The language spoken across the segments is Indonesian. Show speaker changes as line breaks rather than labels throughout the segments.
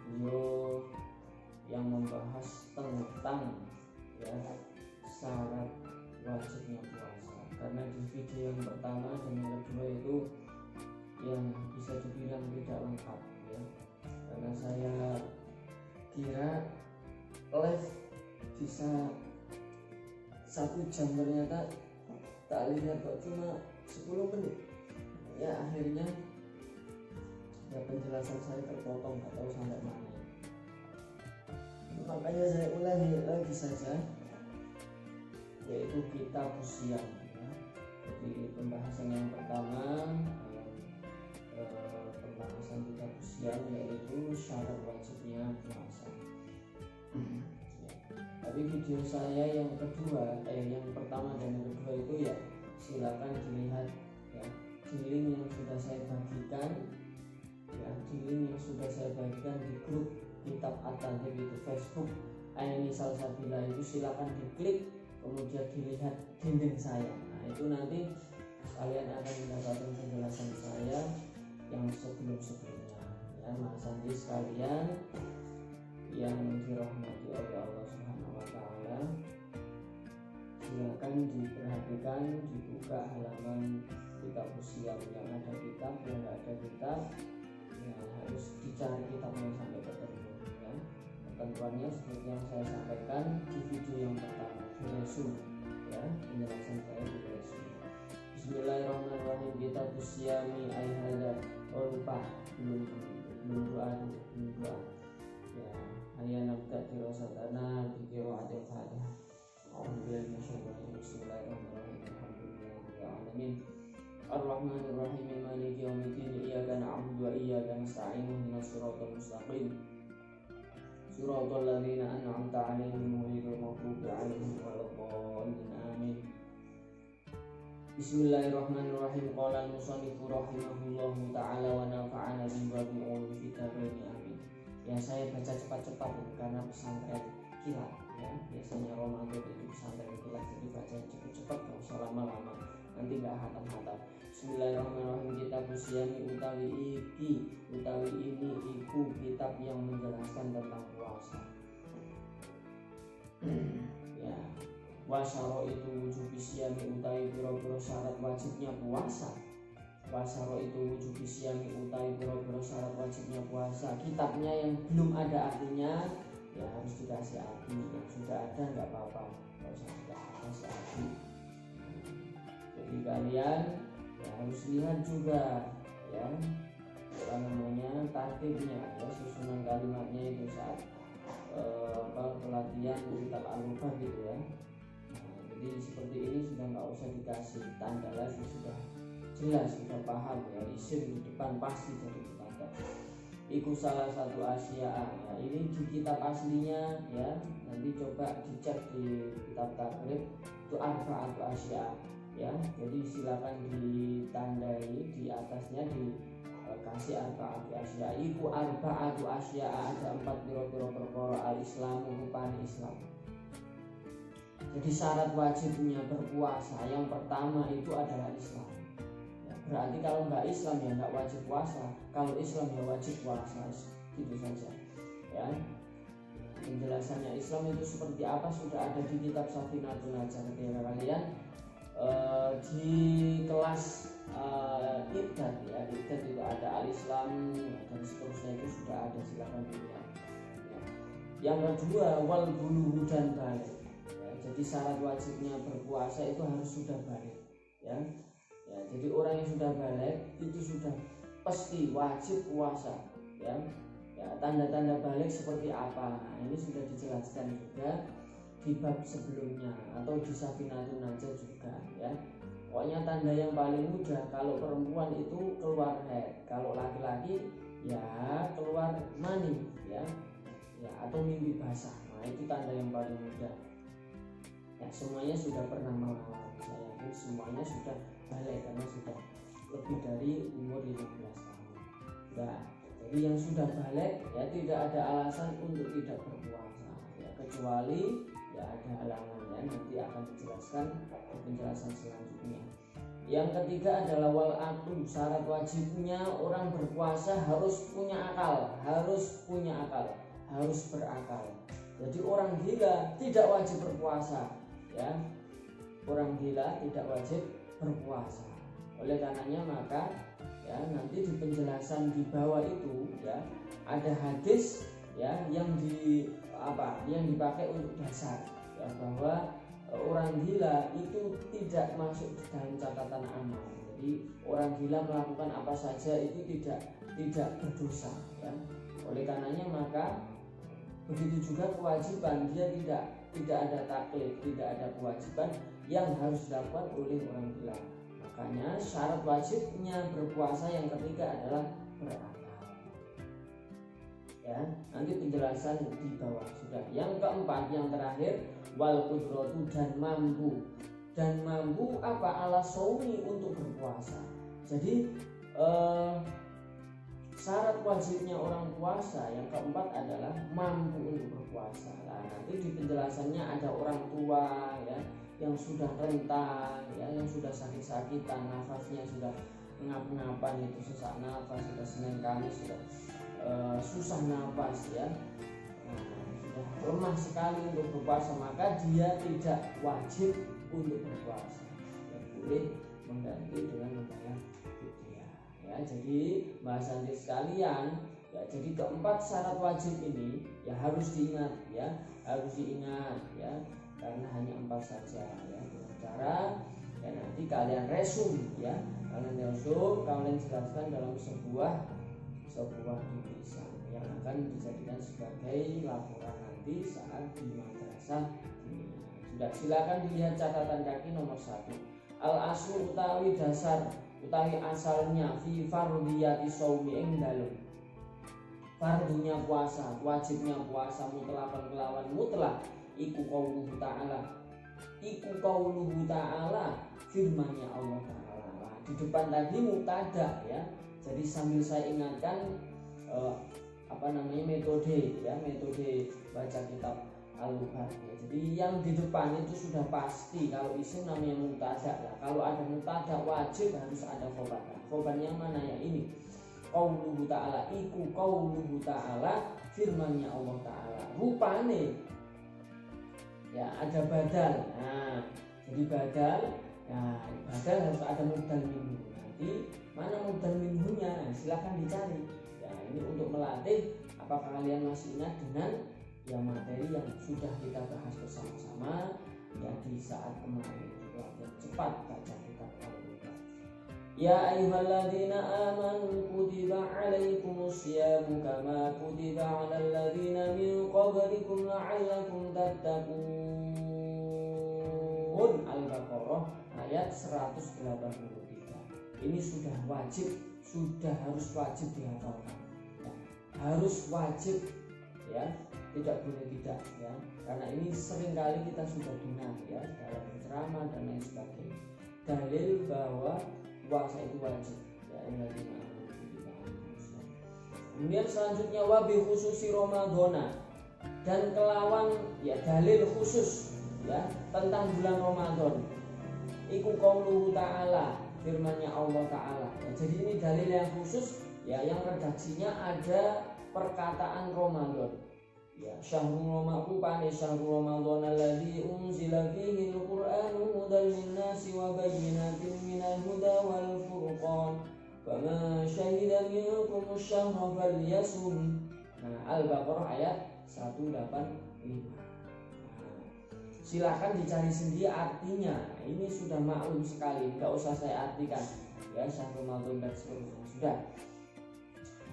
video yang membahas tentang ya syarat wajibnya puasa. Karena di video yang pertama dan yang kedua itu yang bisa dibilang tidak lengkap ya, karena saya kira live bisa 1 jam, ternyata tak lihat kok cuma 10 menit ya. Akhirnya ya penjelasan saya terpotong, nggak tahu sampai mana. Makanya saya ulangi lagi saja, yaitu kitab usia ya. Jadi pembahasan yang pertama pembahasan kitab usia yaitu syarat wajibnya puasa ya. Tapi video saya yang kedua yang pertama dan yang kedua itu ya silakan dilihat ya di link yang sudah saya bagikan ya, di link yang sudah saya bagikan di grup kitab At-Tahdhib itu Facebook Aini Salsabila itu silakan diklik, kemudian dilihat dinding saya. Nah itu nanti kalian akan mendapatkan penjelasan saya yang sebelum-sebelumnya ya. Mas Sandi sekalian yang dirahmati oleh Allah Subhanahu wa taala, silakan diperhatikan, dibuka halaman kitab usia yang ada kitab, yang tidak ada kitab ya harus dicari kitabnya sampai ketemu ya. Ketentuannya seperti yang saya sampaikan di video yang pertama di resume ya, penjelasan saya di resume. Bismillahirrahmanirrahim. Kitab usiami ayhada. Oh lupa, belum doa ya. Hayya nabda dirasatana biqira'atil Fatihah. Alhamdulillah masyaallah. Bismillahirrahmanirrahim. Alhamdulillahirabbil alamin. Ar-Rahmanir-Rahim. Maliki yaumiddin. Iyyaka na'budu wa iyyaka nasta'in. Ihdinas siratal mustaqim. Siratal ladzina an'amta 'alaihim ghairil maghdubi 'alaihim waladdallin. Amin. Bismillahirrahmanirrahim. Qala al-musannifu rahimahullahu ta'ala wa nafa'ana bihi wa bi fitaraini amin. Ya saya baca cepat-cepat karena pesantren kilat ya. Biasanya Ramadan itu pesantren kilat, jadi baca cepat-cepat, gak usah lama-lama, nanti gak hatam-hatam. Bismillahirrahmanirrahim. Kitab usiami utawi ini iku kitab yang menjelaskan tentang puasa ya. Wasyaro itu wujud isyami utawi biro-biro syarat wajibnya puasa. Wasyaro itu wujud isyami utawi biro-biro syarat wajibnya puasa. Kitabnya yang belum ada artinya ya harus dikasih arti, yang sudah ada nggak apa-apa, nggak usah dikasih arti. Jadi kalian ya harus lihat juga ya apa namanya tartibnya ya, susunan kalimatnya itu saat pelatihan kitab al-Lugah gitu ya. Jadi seperti ini sudah nggak usah dikasih tanda lagi, sudah jelas, sudah paham ya, isim di depan pasti jadi tanda. Iku salah satu Asia ya, ini di kitab aslinya ya, nanti coba dicek di kitab takrib itu arba'atu Asia ya. Jadi silakan ditandai di atasnya dikasih arba'atu Asia. Iku arba'atu Asia, ada 4 piro-piro perkara al-Islamu rupane Islam. Jadi syarat wajibnya berpuasa yang pertama itu adalah Islam ya, berarti kalau nggak Islam ya nggak wajib puasa, kalau Islam ya wajib puasa, gitu saja ya. Penjelasannya Islam itu seperti apa sudah ada di kitab Safinatun Najah ketika kalian di kelas Iqdat ya. Iqdat itu ada al-Islam dan seterusnya, itu sudah ada, silakan dilihat ya. Yang kedua wal bulugh dan balik. Jadi syarat wajibnya berpuasa itu harus sudah balik ya. Ya, jadi orang yang sudah balik itu sudah pasti wajib puasa ya. Ya, tanda-tanda balik seperti apa? Nah, ini sudah dijelaskan juga di bab sebelumnya atau di Safinatun Najah juga ya. Pokoknya tanda yang paling mudah kalau perempuan itu keluar haid, kalau laki-laki ya keluar mani ya. Ya, atau mimpi basah. Nah, itu tanda yang paling mudah. Ya, semuanya sudah pernah mengalami, saya yakin semuanya sudah balik karena sudah lebih dari umur 15 tahun. Nah, jadi yang sudah balik ya tidak ada alasan untuk tidak berpuasa ya, kecuali ya ada halangannya, nanti akan dijelaskan di penjelasan selanjutnya. Yang ketiga adalah wal aqlu, syarat wajibnya orang berpuasa harus punya akal, harus berakal. Jadi orang gila tidak wajib berpuasa, ya. Orang gila tidak wajib berpuasa. Oleh karenanya maka ya nanti di penjelasan di bawah itu ya ada hadis ya yang dipakai untuk dasar ya bahwa orang gila itu tidak masuk di dalam catatan amal. Jadi orang gila melakukan apa saja itu tidak berdosa ya. Oleh karenanya maka begitu juga kewajiban, dia tidak ada taklif, tidak ada kewajiban yang harus dilakukan oleh orang gila. Makanya syarat wajibnya berpuasa yang ketiga adalah berakal. Ya, nanti penjelasan di bawah sudah. Yang keempat, yang terakhir, wal qudratu, dan mampu. Dan mampu apa? Ala shaumi, untuk berpuasa. Jadi syarat wajibnya orang puasa yang keempat adalah mampu untuk berpuasa. Nah, nanti di penjelasannya ada orang tua ya yang sudah rentan ya, yang sudah sakit-sakitan, nafasnya sudah ngap-ngapan, itu sesak nafas, sudah Senin Kamis sudah susah nafas ya, sudah lemah sekali untuk berpuasa, maka dia tidak wajib untuk berpuasa, yang boleh mengganti dengan membayar fidyah ya. Jadi bahasan sekalian ya, jadi keempat syarat wajib ini ya harus diingat ya, karena hanya 4 saja ya. Dengan cara ya nanti kalian resum ya, kalian jelaskan dalam sebuah tulisan yang akan dijadikan sebagai laporan nanti saat di madrasah ini. Sudah, silakan dilihat catatan kaki nomor 1. Al aslu utawi dasar utawi asalnya fi fardhiyati shaumi ing dalem fardunya puasa, wajibnya puasa mutlaqan kelawan mutlak iku qauluhu ta'ala firman-Nya Allah Ta'ala. Di depan tadi mubtada ya. Jadi sambil saya ingatkan metode baca kitab Al-Lughat ya. Jadi yang di depan itu sudah pasti kalau isim namanya mubtada ya. Kalau ada mubtada wajib harus ada khobar. Khobarnya mana ya? Ini qauluhu ta'ala, iku qauluhu ta'ala firman-Nya Allah Ta'ala. Rupane ya ada badal. Nah, jadi badal harus ada mubdal minhu. Nanti mana mubdal minhunya? Nah, silakan dicari. Ya, ini untuk melatih apakah kalian masih ingat dengan ya materi yang sudah kita bahas bersama-sama ya di saat kemarin. Juga cepat baca kitab Al-Lughat. Ya ayyuhalladzina amanu kutiba alaikumus syiyamu kama kutiba alal ladzina min qablikum la'allakum tattaqun. Al-Baqarah ayat 183. Ini sudah harus wajib dihafalkan. Ya, harus wajib ya, tidak boleh tidak ya. Karena ini seringkali kita sudah dengar ya dalam ceramah dan lain sebagainya. Dalil bahwa puasa itu wajib ya. Kemudian selanjutnya wabi khususi Ramadhana, dan kelawan ya dalil khusus ya tentang bulan Ramadan. Iku qauluhu ta'ala, firman-Nya Allah Ta'ala ya. Jadi ini dalil yang khusus ya, yang redaksinya ada perkataan Ramadan ya. Syahrul Ramadan alladzi unzila fihi al-Qur'anu hudan lin-nasi wa bayyinatin minal huda wal furqan faman syahida minkum asy-syahra falyasum. Nah, Al-Baqarah ayat 185. Silahkan dicari sendiri artinya. Ini sudah maklum sekali, nggak usah saya artikan ya, Syahrul Ramadan dan seterusnya sudah.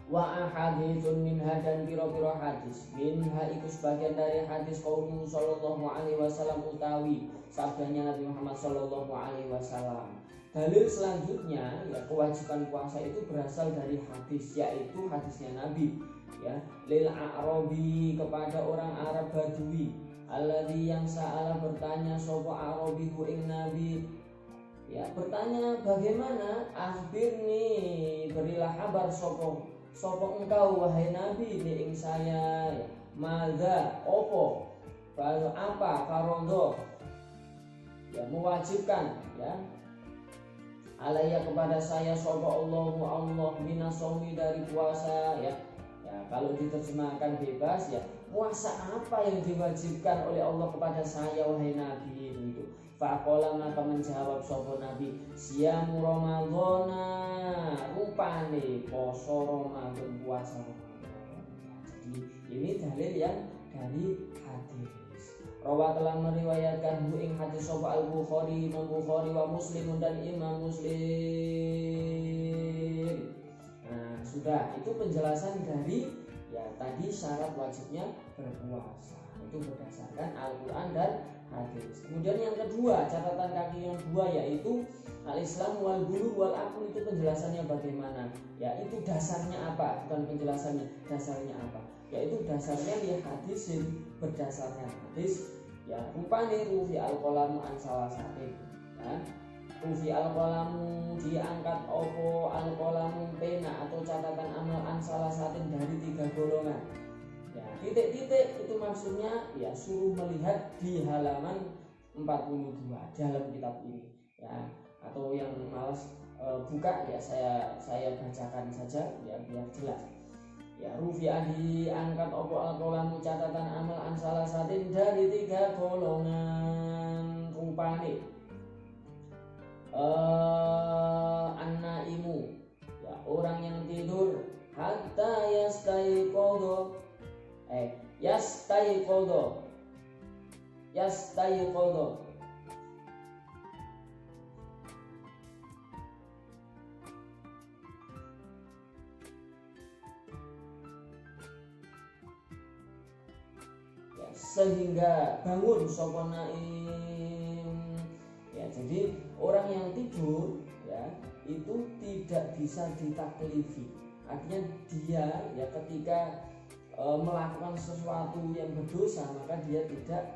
Wa ahaditsun minha, dan piro-piro hadis minha itu sebagian dari hadis qauluhu sallallahu alaihi wasallam utawi sabdanya Nabi Muhammad sallallahu alaihi wasallam. Dalil selanjutnya ya kewajiban puasa itu berasal dari hadis, yaitu hadisnya Nabi ya, lil a'rabi, kepada orang Arab Badui, alladzi yang sa'ala, bertanya sapa Arabi hu ing Nabi ya, bertanya bagaimana, akhbirni, berilah kabar sapa engkau wahai Nabi li ing saya ya, madza opo apa farodo ya, mewajibkan ya alaiya kepada saya sapa Allahu Allah minasomi dari puasa ya. Ya kalau diterjemahkan bebas ya, puasa apa yang diwajibkan oleh Allah kepada saya wahai Nabi itu. Faqala maka menjawab sapa Nabi, siyamu Ramadhana, rupane poso Ramadan, puasa Ramadan. Jadi ini dalil yang dari hadis. Rawa telah meriwayatkan ing hadis sapa Al-Bukhari, Imam Bukhari wa Muslim dan Imam Muslim. Nah, sudah itu penjelasan dari ya tadi syarat wajibnya berpuasa. Itu berdasarkan Al-Qur'an dan hadis. Kemudian yang kedua, catatan kaki yang kedua yaitu al-Islam wal bulugh wal aql, itu penjelasannya bagaimana? Ya itu dasarnya apa? Bukan penjelasannya, dasarnya apa? Yaitu dasarnya di hadis, berdasarkan hadis ya rupane rufi al-qalamu an salasatin ya. Rufi al-qalamu diangkat opo al-qalamu pena atau catatan amal an salasatin dari 3 golongan. Ya, titik-titik itu maksudnya ya suruh melihat di halaman 42 dalam kitab ini ya. Atau yang malas buka ya saya bacakan saja ya biar jelas. Ya rufi'ah diangkat opo al-qalamu catatan amal an salasatin dari 3 golongan rupane an-naimu ya orang yang tidur hatta yastaiqadha yastaiqadha ya, sehingga bangun sapa naim ya. Jadi orang yang tidur ya itu tidak bisa ditaklifi, artinya dia ya ketika melakukan sesuatu yang berdosa maka dia tidak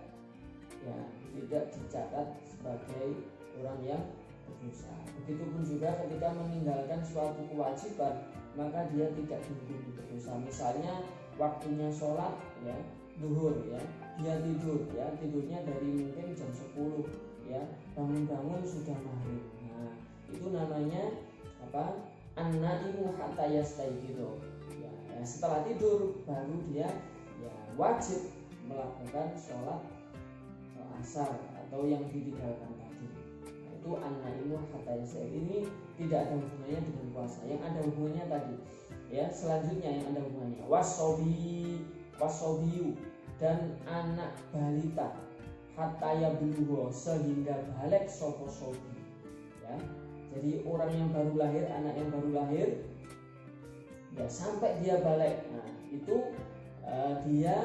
dicatat sebagai orang yang berdosa. Begitupun juga ketika meninggalkan suatu kewajiban maka dia tidak dihukum berdosa. Misalnya waktunya sholat ya zuhur ya, dia tidur ya, tidurnya dari mungkin jam 10 ya, bangun-bangun sudah maghrib. Nah itu namanya apa? An-naimu hatta yastaiqidho ya. Setelah tidur baru dia ya wajib melakukan sholat asar atau yang ditinggalkan tadi. Nah, itu an-naimu hatta yastaiqidho. Ini tidak ada hubungannya dengan puasa. Yang ada hubungannya tadi ya. Selanjutnya yang ada hubungannya wasobiyu dan anak balita hatta yablugha sehingga balik sapa sobi ya. Jadi orang yang baru lahir, anak yang baru lahir ya sampai dia balik. Nah itu dia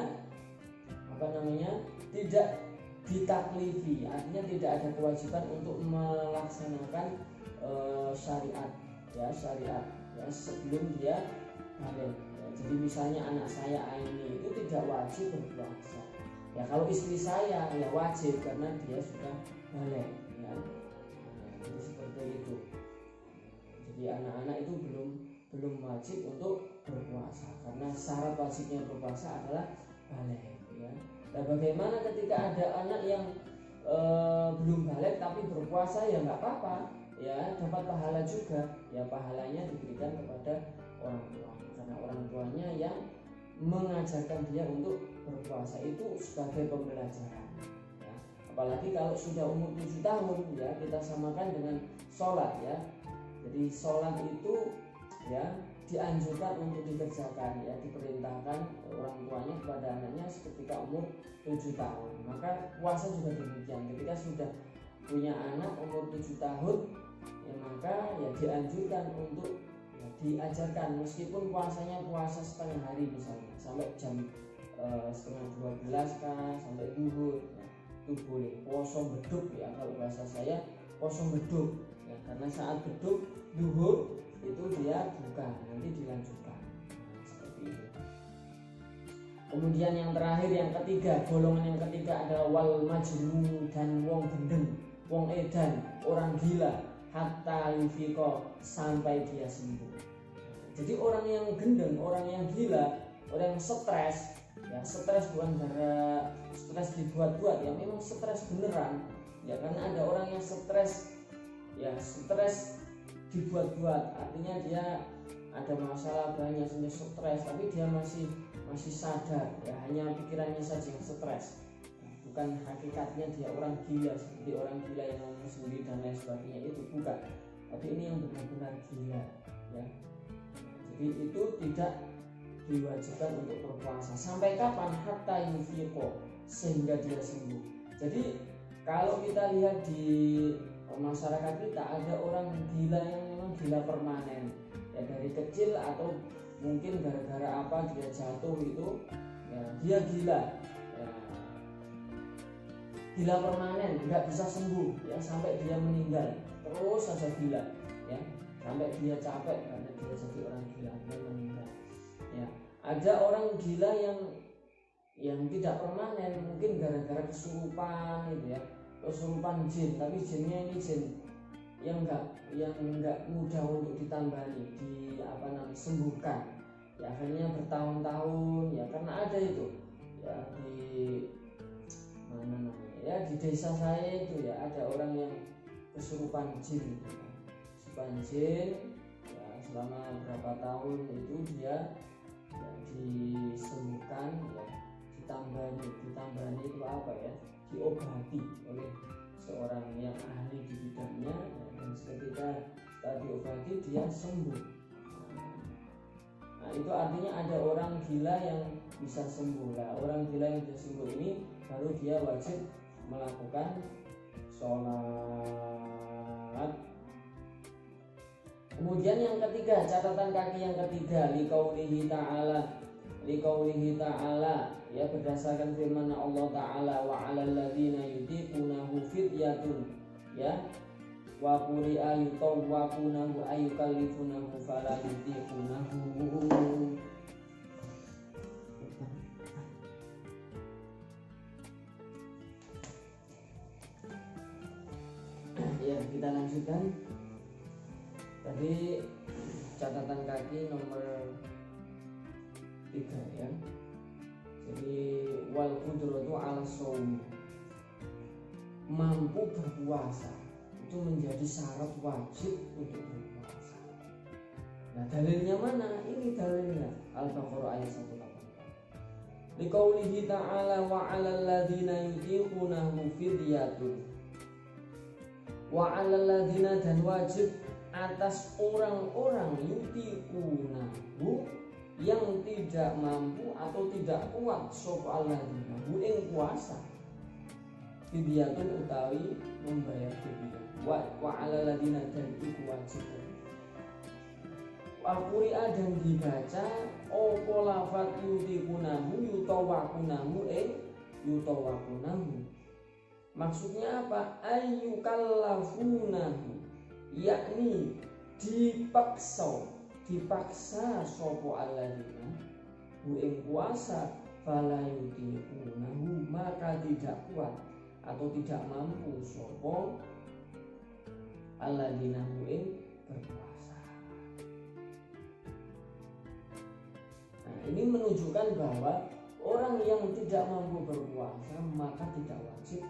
tidak ditaklifi, artinya tidak ada kewajiban untuk melaksanakan syariat ya sebelum dia balik ya. Jadi misalnya anak saya ini itu tidak wajib berpuasa ya, kalau istri saya ya wajib karena dia sudah balik ya. Jadi seperti itu. Jadi anak-anak itu belum wajib untuk berpuasa karena syarat wajibnya berpuasa adalah balik ya. Nah bagaimana ketika ada anak yang belum balik tapi berpuasa ya nggak apa-apa ya, dapat pahala juga ya, pahalanya diberikan kepada orang tua karena orang tuanya yang mengajarkan dia untuk berpuasa itu sebagai pembelajaran ya. Apalagi kalau sudah umur 7 tahun ya, kita samakan dengan sholat ya. Jadi sholat itu ya dianjurkan untuk dikerjakan ya, diperintahkan orang tuanya kepada anaknya ketika umur 7 tahun. Maka puasa juga demikian, ketika sudah punya anak umur 7 tahun ya, maka ya dianjurkan untuk ya, diajarkan meskipun puasanya puasa setengah hari misalnya sampai jam setengah 12 kah sampai zuhur ya, itu boleh. Poso beduk ya, kalau bahasa saya poso beduk ya, karena saat beduk zuhur itu dia buka, nanti dilanjutkan seperti itu. Kemudian yang terakhir, yang ketiga, golongan yang ketiga adalah wal majnun dan wong gendeng, wong edan, orang gila, hatta yufiqo, sampai dia sembuh. Jadi orang yang gendeng, orang yang gila, orang yang stres ya, stres bukan karena stres dibuat-buat ya, memang stres beneran ya, karena ada orang yang stres ya, stres dibuat-buat, artinya dia ada masalah banyak, stres, tapi dia masih sadar, ya hanya pikirannya saja yang stres, bukan hakikatnya dia orang gila seperti orang gila yang ngomong sendiri dan lain sebagainya, itu bukan, tapi ini yang benar-benar gila, ya. Jadi itu tidak diwajibkan untuk berpuasa sampai kapan? Hatta yufiqo, sehingga dia sembuh. Jadi kalau kita lihat di masyarakat kita, ada orang gila yang memang gila permanen, ya dari kecil atau mungkin gara-gara apa dia jatuh itu, ya dia gila, ya, gila permanen, nggak bisa sembuh, ya sampai dia meninggal terus saja gila, ya sampai dia capek karena dia jadi orang gila, dia meninggal. Ya ada orang gila yang tidak permanen, mungkin gara-gara kesurupan gitu ya, kesurupan jin, tapi jinnya ini jin yang enggak mudah untuk ditambani, sembuhkan, ya akhirnya bertahun-tahun, ya karena ada itu, ya di mana namanya, ya di desa saya itu ya ada orang yang kesurupan jin, kesurupan jin, ya selama berapa tahun itu dia ya, disembuhkan, ya ditambani itu apa ya, diobati oleh seorang yang ahli di bidangnya, ya, dan seketika setelah diobati dia sembuh. Nah itu artinya ada orang gila yang bisa sembuh. Lah orang gila yang bisa sembuh ini baru dia wajib melakukan sholat. Kemudian yang ketiga, catatan kaki yang ketiga, liqaulihi ta'ala, ya berdasarkan firman Allah Ta'ala, wa 'alal ladzina yutiqunahu fidyatun, ya wa quri'a yutawwaqunahu ayyukallifunahu fala yutiqunahu. Ya kita lanjutkan. Tadi catatan kaki nomor 3 ya. Jadi wal qudratu 'ala shaum, mampu berpuasa itu menjadi syarat wajib untuk berpuasa. Nah dalilnya mana? Ini dalilnya Al-Baqarah ayat 184. Liqaulihi ta'ala wa 'alal ladzina yutiqunahu fidyatun. Wa 'alal ladzina, dan wajib atas orang-orang yutiqunahu yang tidak mampu atau tidak kuat sapa alladzina ing puasa. Fidyatun utawi membayar fidyah. Wa 'alal ladzina, dan iku wajib. Wa quri'a, dan dibaca apa lafaz yutiqunahu yutawaqunahu yutawaqunahu. Maksudnya apa? Ayyukallafunahu, yakni dipaksa sopo alladzina ing puasa, fala yutiqunahu, maka tidak kuat atau tidak mampu sopo alladzina ing berpuasa. Nah ini menunjukkan bahwa orang yang tidak mampu berpuasa maka tidak wajib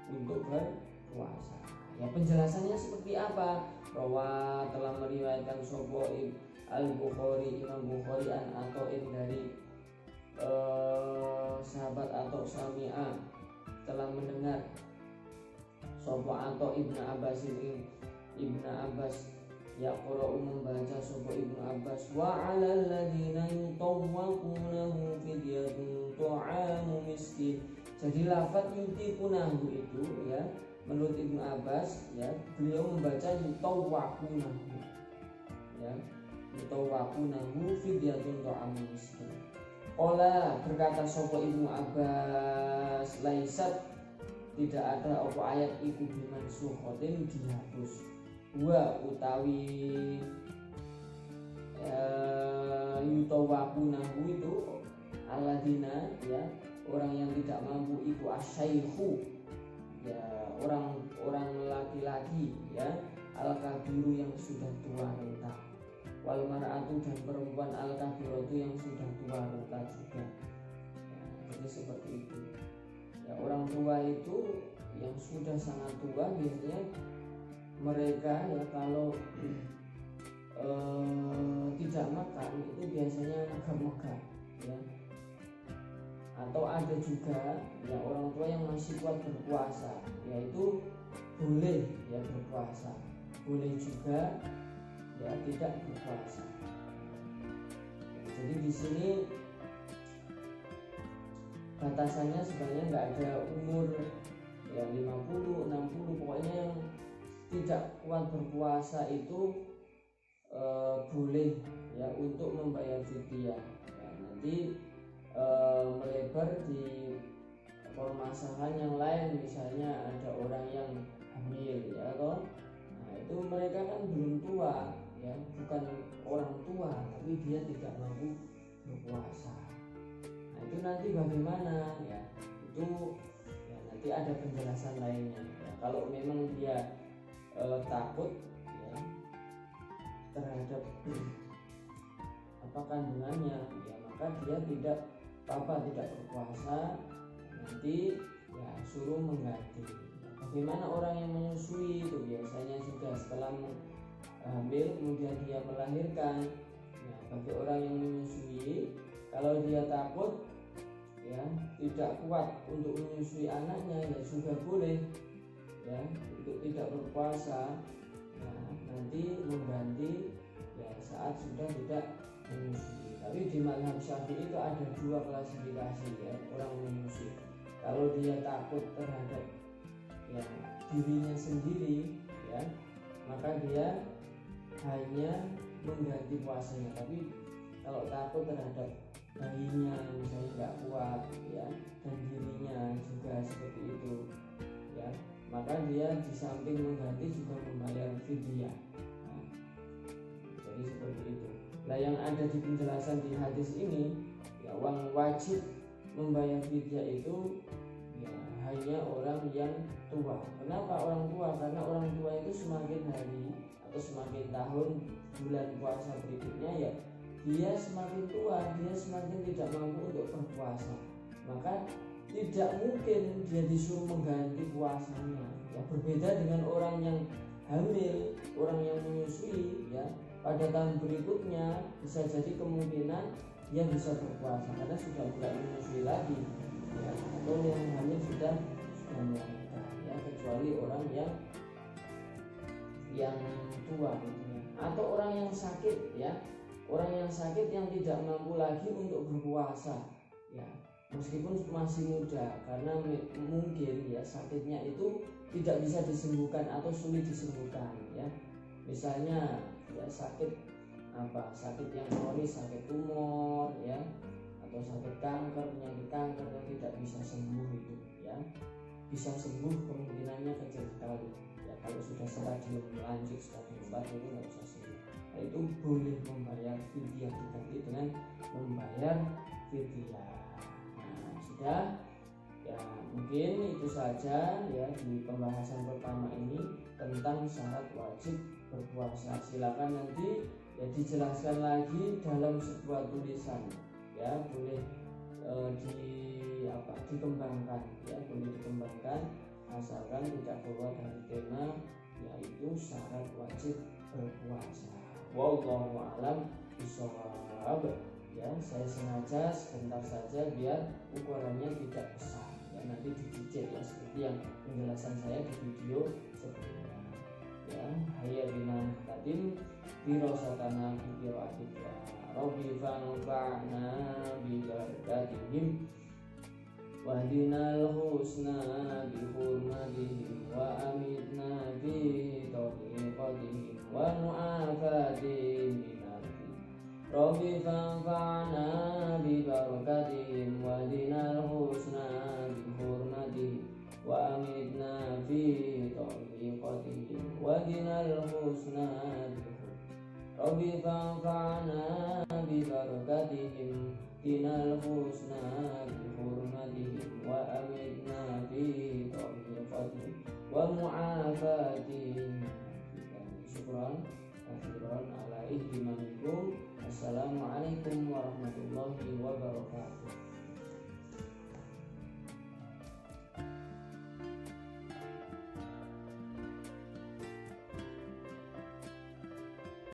untuk berpuasa. Ya penjelasannya seperti apa? Bahwa telah meriwayatkan sopo Al-Bukhari, Imam Bukhari an Athain dari sahabat atau sami'a, telah mendengar sopo Atha ibnu Abbas yaqra'u, membaca sopo ibnu Abbas, wa 'alal ladzina yutawwaqunahu fidyatun ta'amu miskin. Jadi lafaz yutiqunahu itu ya menurut Ibnu Abbas, ya beliau membaca yutawwaqunahu, ya yutawwaqunahu fidyatun ta'amu miskin. Ola, berkata sapa Ibnu Abbas, laisat, tidak ada apa ayat iku bimansukhatin, dihapus. Wa utawi yutawwaqunahu itu alladzina, ya orang yang tidak mampu itu asyaikhu, ya orang laki-laki, ya al-kabiru yang sudah tua renta, wal mar'atu, dan perempuan al-kabiratu yang sudah tua renta juga, ya, jadi seperti itu. Ya orang tua itu yang sudah sangat tua biasanya mereka ya kalau tidak makan itu biasanya megah-megah ya. Atau ada juga ya orang tua yang masih kuat berpuasa, yaitu boleh ya berpuasa, boleh juga ya tidak berpuasa. Jadi di sini batasannya sebenarnya nggak ada umur ya 50, 60, pokoknya yang tidak kuat berpuasa itu boleh ya untuk membayar fidyah. Ya, nanti melebar di permasalahan yang lain, misalnya ada orang yang hamil ya toh. Nah, itu mereka kan belum tua ya, bukan orang tua tapi dia tidak mampu berpuasa. Nah, itu nanti bagaimana ya, itu ya nanti ada penjelasan lainnya ya. Kalau memang dia takut ya terhadap apa kandungannya ya, maka dia tidak tidak berpuasa, nanti ya suruh mengganti. Bagaimana orang yang menyusui itu biasanya sudah setelah hamil kemudian dia melahirkan. Nah, bagi orang yang menyusui, kalau dia takut ya tidak kuat untuk menyusui anaknya ya sudah boleh ya untuk tidak berpuasa. Nah, nanti mengganti ya saat sudah tidak menyusui. Tapi di mazhab Syafi'i itu ada dua klasifikasi ya orang menyusui. Kalau dia takut terhadap ya dirinya sendiri ya, maka dia hanya mengganti puasanya. Tapi kalau takut terhadap bayinya misalnya nggak kuat ya, dan dirinya juga seperti itu ya, maka dia di samping mengganti juga membayar fidyah. Nah, jadi seperti itu. Nah, yang ada di penjelasan di hadis ini ya, uang wajib membayar fidyah itu ya hanya orang yang tua. Kenapa orang tua? Karena orang tua itu semakin hari atau semakin tahun bulan puasa berikutnya ya dia semakin tua, dia semakin tidak mampu untuk berpuasa, maka tidak mungkin dia disuruh mengganti puasanya ya. Berbeda dengan orang yang hamil, orang yang menyusui ya, pada tahun berikutnya bisa jadi kemungkinan dia bisa berpuasa karena sudah tidak menyusui lagi ya, atau yang hamil sudah menikah ya, kecuali orang yang tua gitu ya. Atau orang yang sakit ya, orang yang sakit yang tidak mampu lagi untuk berpuasa ya, meskipun masih muda, karena mungkin ya sakitnya itu tidak bisa disembuhkan atau sulit disembuhkan ya. Misalnya ya sakit apa, sakit yang kronis, sakit tumor ya, atau sakit kanker, penyakit kanker yang tidak bisa sembuh itu ya. Bisa sembuh kemungkinannya kecil sekali ya, kalau sudah stadium lanjut, stadium 4 itu nggak bisa sembuh. Nah, itu boleh membayar fidyah, diganti dengan membayar fidyah. Nah, sudah ya, mungkin itu saja ya di pembahasan pertama ini tentang syarat wajib berpuasa. Silakan nanti ya dijelaskan lagi dalam sebuah tulisan ya, boleh dikembangkan ya, boleh dikembangkan asalkan tidak keluar dari tema yaitu syarat wajib berpuasa. Wallahu a'lam bishawab ya. Saya sengaja sebentar saja biar ukurannya tidak besar ya, nanti dicicil ya seperti yang penjelasan saya di video sebelumnya ya. Hayya bina kadim birosatana biro'atidwa Rabbi fa'nfa'na bibarakatihim wahdinal husna bihurmatihim wa amitna bi tariqatihim wa mu'afatihim binarfi Rabbi fa'nfa'na bibarakatihim wahdinal husna bihurmatihim wa amitna bi tariqatihim wahdinal husna Rabbi fa'nfa'na bibarakatihim dinal husna bihurmatihim wa amitna bi tariqatihim wa mu'afatihim. Syukran kathiran ala ihtimamikum. Assalamualaikum warahmatullahi wabarakatuh.